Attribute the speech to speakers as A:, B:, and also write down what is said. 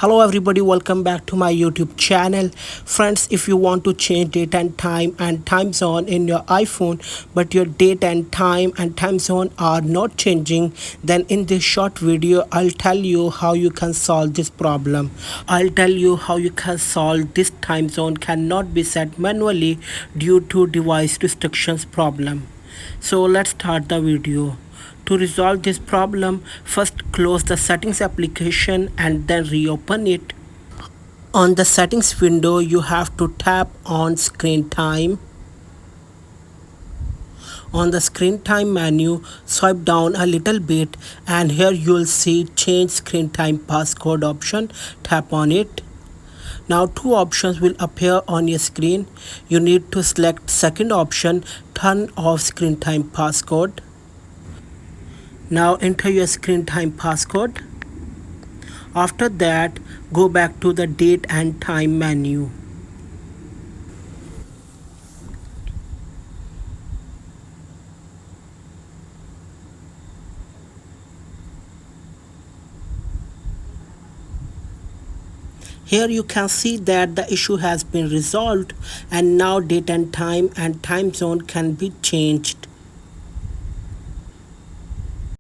A: Hello everybody, welcome back to my YouTube channel. Friends, if you want to change date and time zone in your iPhone, but your date and time zone are not changing, then in this short video I'll tell you how you can solve this problem. I'll tell you how you can solve this time zone cannot be set manually due to device restrictions problem. So let's start the video. To resolve this problem, first close the settings application and then reopen it. On the settings window, you have to tap on screen time. On the screen time menu, swipe down a little bit and here you'll see change screen time passcode option. Tap on it. Now two options will appear on your screen. You need to select second option, turn off screen time passcode. Now enter your screen time passcode. After that, go back to the date and time menu. Here you can see that the issue has been resolved and now date and time zone can be changed.